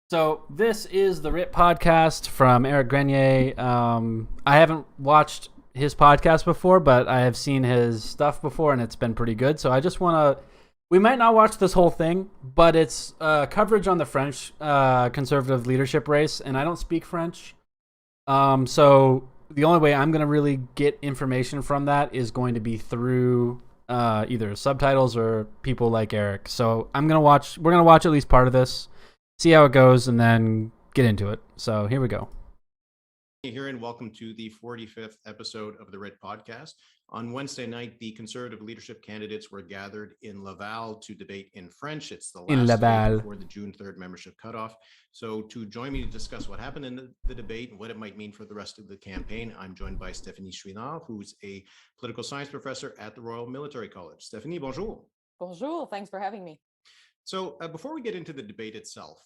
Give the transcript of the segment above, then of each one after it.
So this is the Writ Podcast from Éric Grenier. I haven't watched his podcast before, but I have seen his stuff before, and it's been pretty good. So I just want to. We might not watch this whole thing, but it's coverage on the French conservative leadership race, and I don't speak French. So the only way I'm going to really get information from that is going to be through either subtitles or people like Éric. So we're going to watch at least part of this, see how it goes, and then get into it. So here we go. Here and welcome to the 45th episode of the Writ Podcast. On Wednesday night, the conservative leadership candidates were gathered in Laval to debate in French. It's the last debate before the June 3rd membership cutoff. So to join me to discuss what happened in the debate and what it might mean for the rest of the campaign, I'm joined by Stéphanie Chouinard, who's a political science professor at the Royal Military College. Stéphanie, bonjour. Bonjour, thanks for having me. So before we get into the debate itself,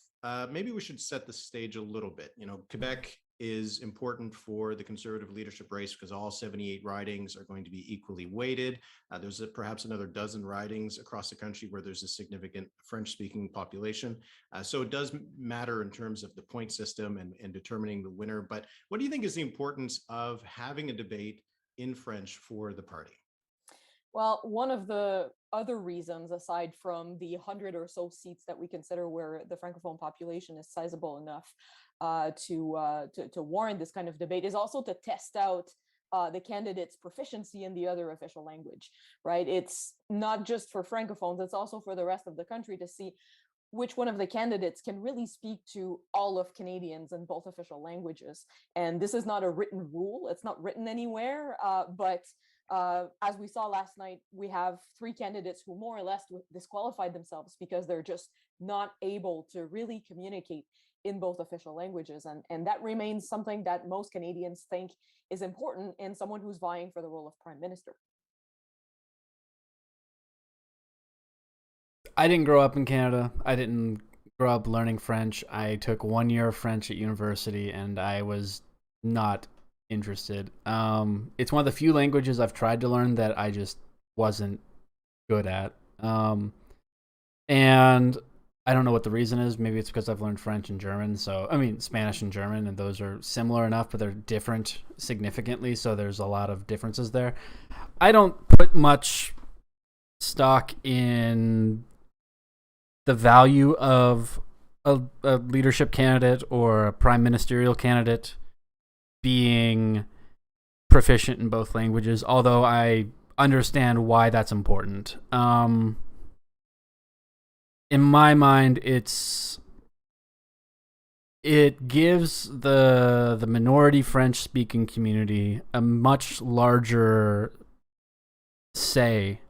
maybe we should set the stage a little bit. Quebec is important for the conservative leadership race because all 78 ridings are going to be equally weighted. There's perhaps another dozen ridings across the country where there's a significant French-speaking population. So it does matter in terms of the point system and determining the winner. But what do you think is the importance of having a debate in French for the party? Well, one of the other reasons, aside from the 100 or so seats that we consider where the Francophone population is sizable enough to warrant this kind of debate, is also to test out the candidate's proficiency in the other official language, right? It's not just for Francophones, it's also for the rest of the country to see which one of the candidates can really speak to all of Canadians in both official languages. And this is not a written rule, it's not written anywhere, but as we saw last night, we have three candidates who more or less disqualified themselves because they're just not able to really communicate in both official languages. And that remains something that most Canadians think is important in someone who's vying for the role of Prime Minister. I didn't grow up in Canada. I didn't grow up learning French. I took 1 year of French at university, and I was not interested. It's one of the few languages I've tried to learn that I just wasn't good at. And I don't know what the reason is. Maybe it's because I've learned French and German. Spanish and German, and those are similar enough, but they're different significantly. So there's a lot of differences there. I don't put much stock in the value of a leadership candidate or a prime ministerial candidate being proficient in both languages, although I understand why that's important. In my mind, it gives the minority French-speaking community a much larger say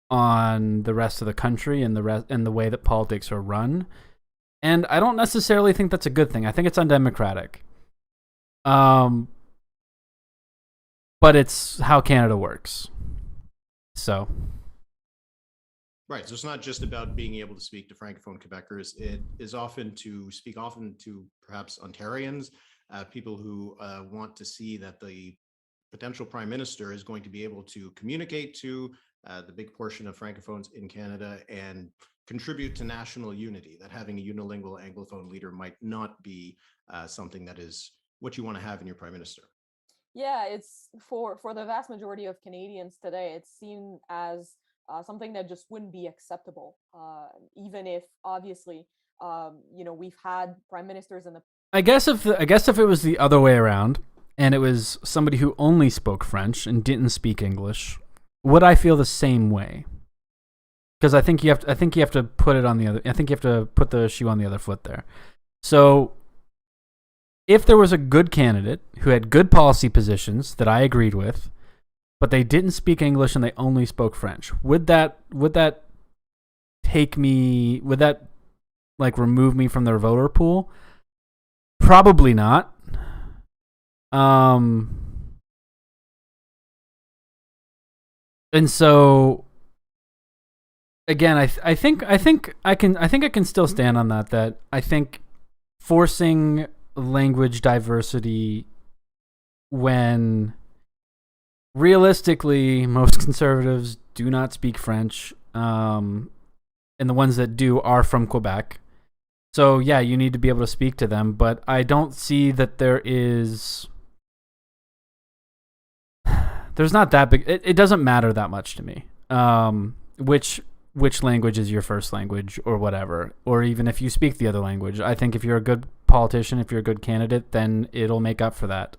on the rest of the country and the way that politics are run. And I don't necessarily think that's a good thing. I think it's undemocratic. But it's how Canada works. So. Right. So it's not just about being able to speak to Francophone Quebecers. It is often to perhaps Ontarians, people who want to see that the potential prime minister is going to be able to communicate to the big portion of Francophones in Canada and contribute to national unity, that having a unilingual Anglophone leader might not be something that is what you want to have in your prime minister. Yeah, it's for the vast majority of Canadians today, it's seen as something that just wouldn't be acceptable, even if obviously, we've had prime ministers in the. I guess if it was the other way around, and it was somebody who only spoke French and didn't speak English, would I feel the same way? Because I think you have to put it on the other. I think you have to put the shoe on the other foot there. So, if there was a good candidate who had good policy positions that I agreed with, but they didn't speak English and they only spoke French, would that remove me from their voter pool? Probably not. And so again, I think I can still stand on that I think forcing language diversity when realistically most conservatives do not speak French, and the ones that do are from Quebec. So yeah, you need to be able to speak to them, but I don't see that there's not that big. It doesn't matter that much to me. Which language is your first language or whatever, or even if you speak the other language. I think if you're a good politician, if you're a good candidate, then it'll make up for that.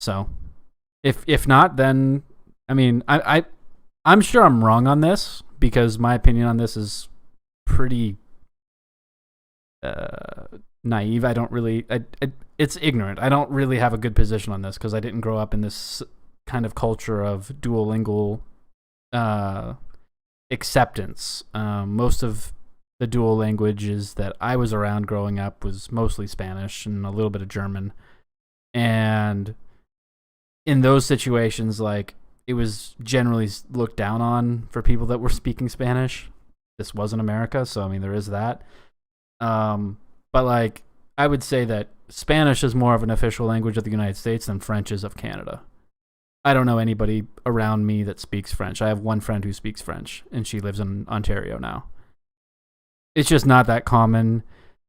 So if not, then I mean, I'm sure I'm wrong on this because my opinion on this is pretty naive. I don't really, it's ignorant. I don't really have a good position on this because I didn't grow up in this kind of culture of duolingual acceptance. Most of the dual languages that I was around growing up was mostly Spanish and a little bit of German. And in those situations, like, it was generally looked down on for people that were speaking Spanish. This wasn't America, so I mean, there is that. But like, I would say that Spanish is more of an official language of the United States than French is of Canada. I don't know anybody around me that speaks French. I have one friend who speaks French, and she lives in Ontario now. It's just not that common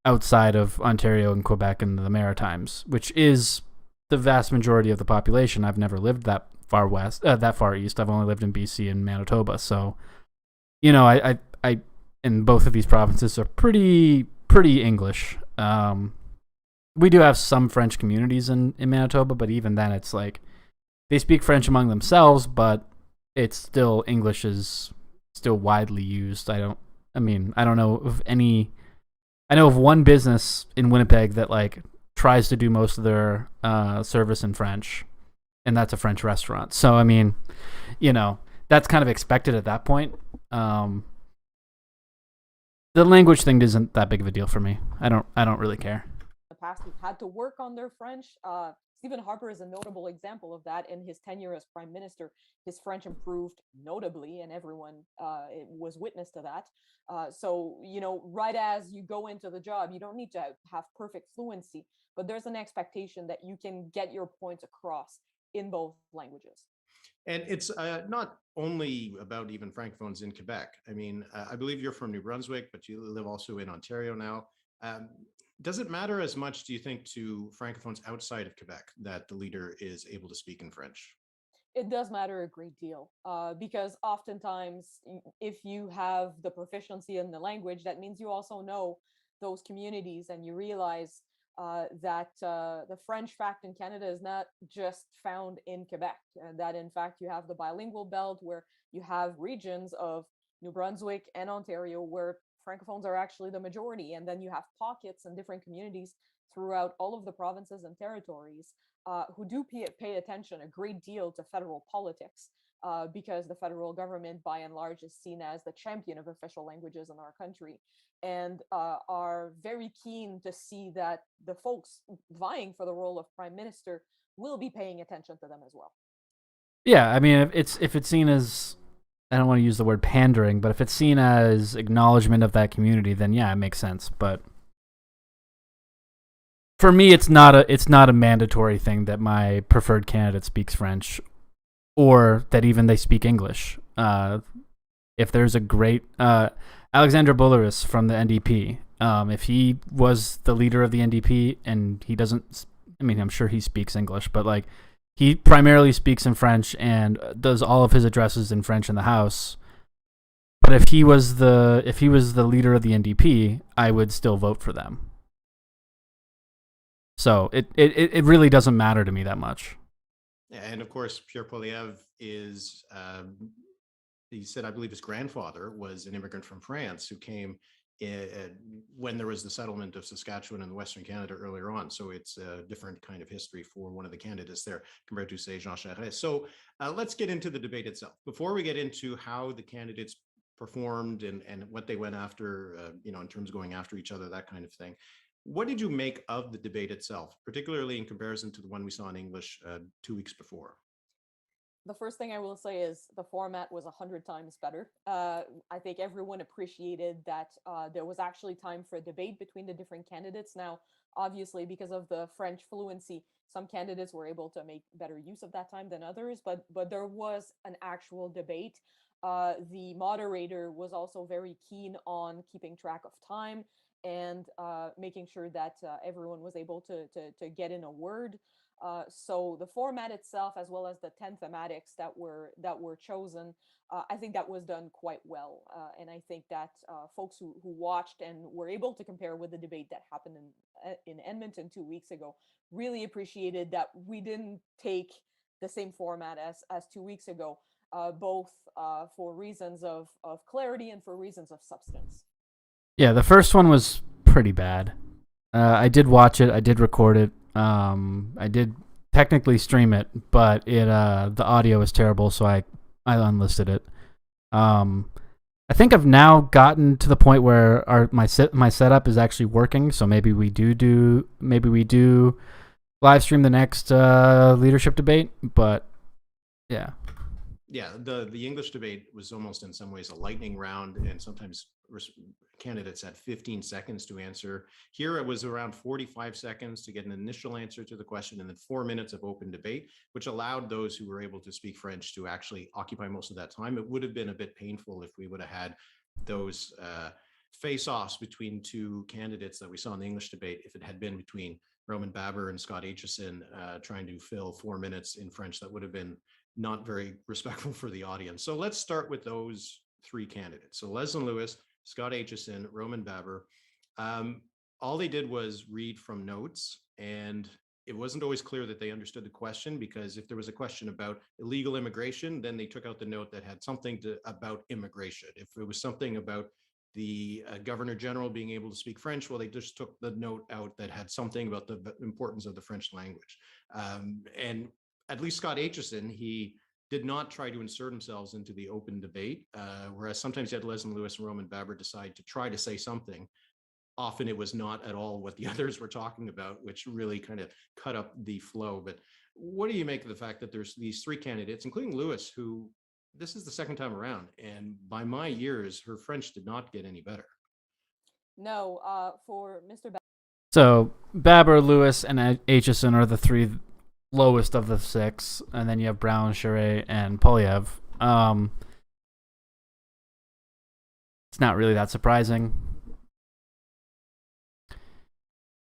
outside of Ontario and Quebec and the Maritimes, which is the vast majority of the population. I've never lived that far west, that far east. I've only lived in BC and Manitoba. So, you know, I in both of these provinces are pretty English. We do have some French communities in Manitoba, but even then, it's like they speak French among themselves, but it's still, English is still widely used. I don't know of any. I know of one business in Winnipeg that like tries to do most of their service in French, and that's a French restaurant. So I mean, you know, that's kind of expected at that point. The language thing isn't that big of a deal for me. I don't really care. The past who've had to work on their French. Stephen Harper is a notable example of that. In his tenure as prime minister, his French improved notably, and everyone was witness to that. So, you know, right as you go into the job, you don't need to have perfect fluency, but there's an expectation that you can get your points across in both languages. And it's not only about even Francophones in Quebec. I mean, I believe you're from New Brunswick, but you live also in Ontario now. Does it matter as much, do you think, to Francophones outside of Quebec that the leader is able to speak in French? It does matter a great deal because oftentimes, if you have the proficiency in the language, that means you also know those communities, and you realize that the French fact in Canada is not just found in Quebec, and that in fact you have the bilingual belt where you have regions of New Brunswick and Ontario where Francophones are actually the majority, and then you have pockets and different communities throughout all of the provinces and territories who do pay attention a great deal to federal politics because the federal government, by and large, is seen as the champion of official languages in our country, and are very keen to see that the folks vying for the role of prime minister will be paying attention to them as well. Yeah, I mean, if it's seen as, I don't want to use the word pandering, but if it's seen as acknowledgement of that community, then yeah, it makes sense. But for me, it's not a mandatory thing that my preferred candidate speaks French, or that even they speak English. If there's a great Alexandre Boulris from the NDP, if he was the leader of the NDP and he doesn't, I mean, I'm sure he speaks English, but like, he primarily speaks in French and does all of his addresses in French in the House. But if he was the leader of the NDP, I would still vote for them. So it really doesn't matter to me that much. Yeah, and of course, Pierre Poilievre is, he said, I believe his grandfather was an immigrant from France who came when there was the settlement of Saskatchewan and Western Canada earlier on. So it's a different kind of history for one of the candidates there compared to, say, Jean Charest. So let's get into the debate itself. Before we get into how the candidates performed and what they went after, you know, in terms of going after each other, that kind of thing. What did you make of the debate itself, particularly in comparison to the one we saw in English 2 weeks before? The first thing I will say is the format was 100 times better. I think everyone appreciated that there was actually time for a debate between the different candidates. Now, obviously, because of the French fluency, some candidates were able to make better use of that time than others, but there was an actual debate. The moderator was also very keen on keeping track of time and making sure that everyone was able to get in a word. So the format itself, as well as the 10 thematics that were chosen, I think that was done quite well. And I think that folks who watched and were able to compare with the debate that happened in Edmonton 2 weeks ago really appreciated that we didn't take the same format as 2 weeks ago, both for reasons of clarity and for reasons of substance. Yeah, the first one was pretty bad. I did watch it. I did record it. I did technically stream it, but the audio was terrible, so I unlisted it. I think I've now gotten to the point where my setup is actually working. So maybe we do live stream the next leadership debate. But yeah. Yeah, the English debate was almost in some ways a lightning round, and sometimes candidates had 15 seconds to answer. Here it was around 45 seconds to get an initial answer to the question, and then 4 minutes of open debate, which allowed those who were able to speak French to actually occupy most of that time. It would have been a bit painful if we would have had those face-offs between two candidates that we saw in the English debate, if it had been between Roman Baber and Scott Aitchison trying to fill 4 minutes in French. That would have been not very respectful for the audience. So let's start with those three candidates. So Leslyn Lewis, Scott Aitchison, Roman Baber. All they did was read from notes, and it wasn't always clear that they understood the question, because if there was a question about illegal immigration, then they took out the note that had something about immigration. If it was something about the Governor General being able to speak French, well, they just took the note out that had something about the importance of the French language. And at least Scott Aitchison, he did not try to insert themselves into the open debate, whereas sometimes you had Leslyn Lewis and Roman Baber decide to try to say something. Often it was not at all what the others were talking about, which really kind of cut up the flow. But what do you make of the fact that there's these three candidates, including Lewis, who this is the second time around, and by my years, her French did not get any better? No, for Mr. So Baber, Lewis, and Aitchison are the three lowest of the six, and then you have Brown, Charest, and Poilievre. It's not really that surprising.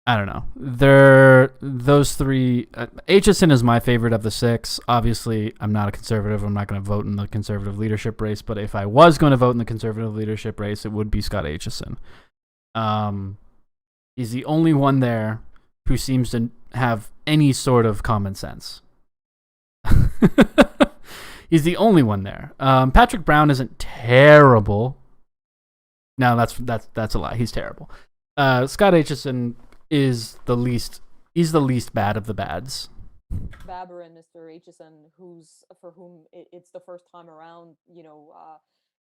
I don't know. Those three. Aitchison is my favorite of the six. Obviously, I'm not a conservative. I'm not going to vote in the conservative leadership race. But if I was going to vote in the conservative leadership race, it would be Scott Aitchison. He's the only one there who seems to have any sort of common sense. He's the only one there. Patrick Brown isn't terrible. No, that's a lie. He's terrible. Scott Aitchison is the least. He's the least bad of the bads. Baber and Mr. Aitchison, for whom it's the first time around,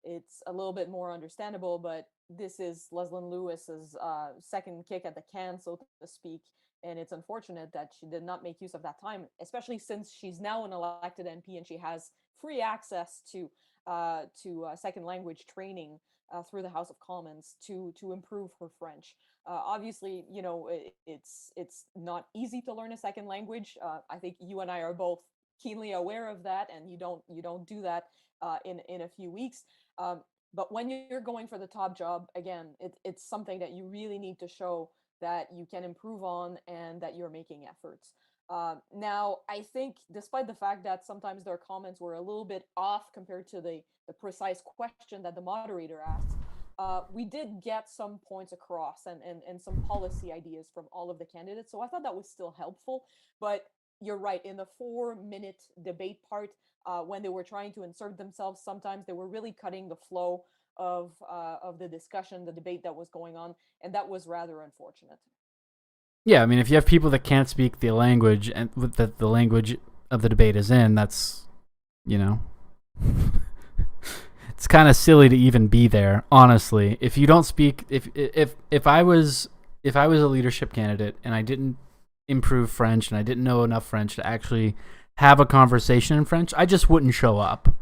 it's a little bit more understandable, but this is Leslyn Lewis's second kick at the can, so to speak. And it's unfortunate that she did not make use of that time, especially since she's now an elected MP and she has free access to second language training through the House of Commons to improve her French. Obviously, it's not easy to learn a second language. I think you and I are both keenly aware of that, and you don't do that in a few weeks. But when you're going for the top job, again, it's something that you really need to show that you can improve on and that you're making efforts. Now, I think despite the fact that sometimes their comments were a little bit off compared to the precise question that the moderator asked, we did get some points across and some policy ideas from all of the candidates. So I thought that was still helpful. But you're right, in the 4-minute debate part, when they were trying to insert themselves, sometimes they were really cutting the flow of the discussion, the debate that was going on, and that was rather unfortunate. Yeah, I mean, if you have people that can't speak the language and that the language of the debate is in, that's, it's kind of silly to even be there. Honestly, if you don't speak, if I was a leadership candidate and I didn't improve French and I didn't know enough French to actually have a conversation in French, I just wouldn't show up.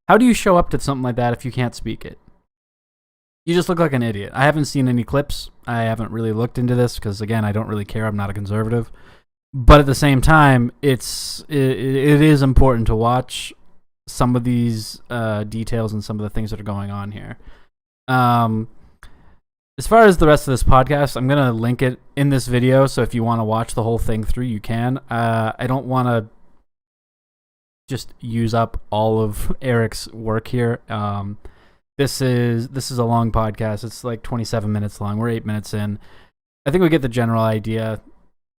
How do you show up to something like that if you can't speak it? You just look like an idiot. I haven't seen any clips. I haven't really looked into this because, again, I don't really care. I'm not a conservative. But at the same time, it is important to watch some of these details and some of the things that are going on here. as far as the rest of this podcast, I'm going to link it in this video. So if you want to watch the whole thing through, you can. I don't want to just use up all of Eric's work here. This is a long podcast. It's like 27 minutes long. We're 8 minutes in. I think we get the general idea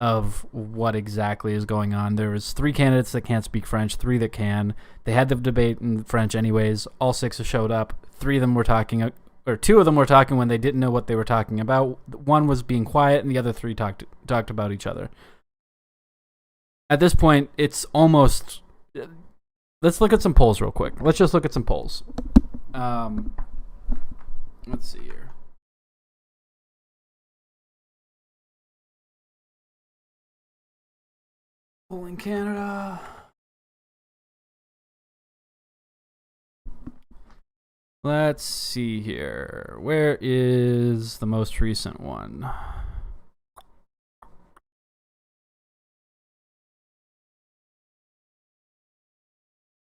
of what exactly is going on. There was 3 candidates that can't speak French, 3 that can. They had the debate in French anyways. All 6 showed up. 3 of them were talking, or 2 of them were talking when they didn't know what they were talking about. 1 was being quiet, and the other 3 talked about each other. At this point, it's almost... Let's look at some polls real quick. Let's just look at some polls. Let's see here. Polling Canada. Let's see here. Where is the most recent one?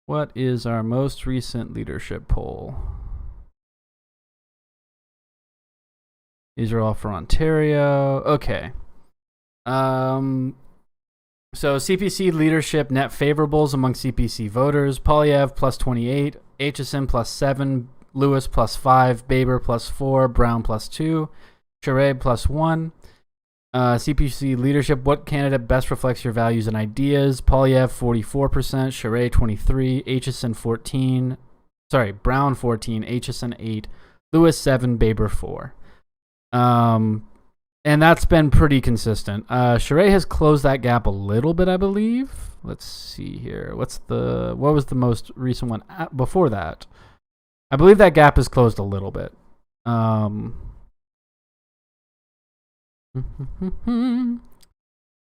What is our most recent leadership poll? These are all for Ontario. Okay. So CPC leadership net favorables among CPC voters: Poilievre plus 28, Aitchison plus 7, Lewis plus 5, Baber plus 4, Brown plus 2, Charest plus 1. CPC leadership: what candidate best reflects your values and ideas? Poilievre 44%, Charest 23, Aitchison 14. Sorry, Brown 14, Aitchison 8, Lewis 7, Baber 4. And that's been pretty consistent. Charest has closed that gap a little bit, I believe. Let's see here. What was the most recent one before that? I believe that gap is closed a little bit.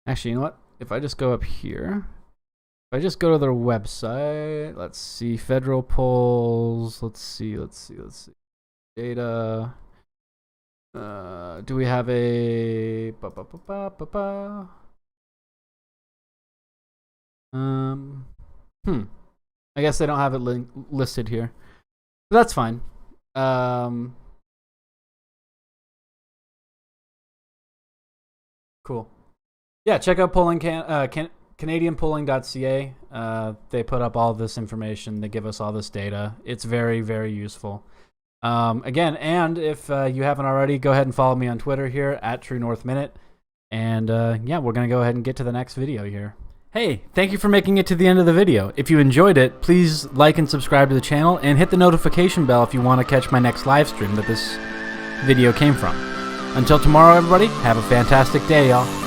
Actually, you know what? If I just go up here, if I just go to their website, let's see, federal polls. Let's see. Data. Do we have a I guess they don't have it listed here. But that's fine. Cool. Yeah, check out CanadianPolling.ca. They put up all this information. They give us all this data. It's very, very useful. Again, and if you haven't already, go ahead and follow me on Twitter here at True North Minute. And yeah, we're going to go ahead and get to the next video here. Hey, thank you for making it to the end of the video. If you enjoyed it, please like and subscribe to the channel and hit the notification bell if you want to catch my next live stream that this video came from. Until tomorrow, everybody, have a fantastic day, y'all.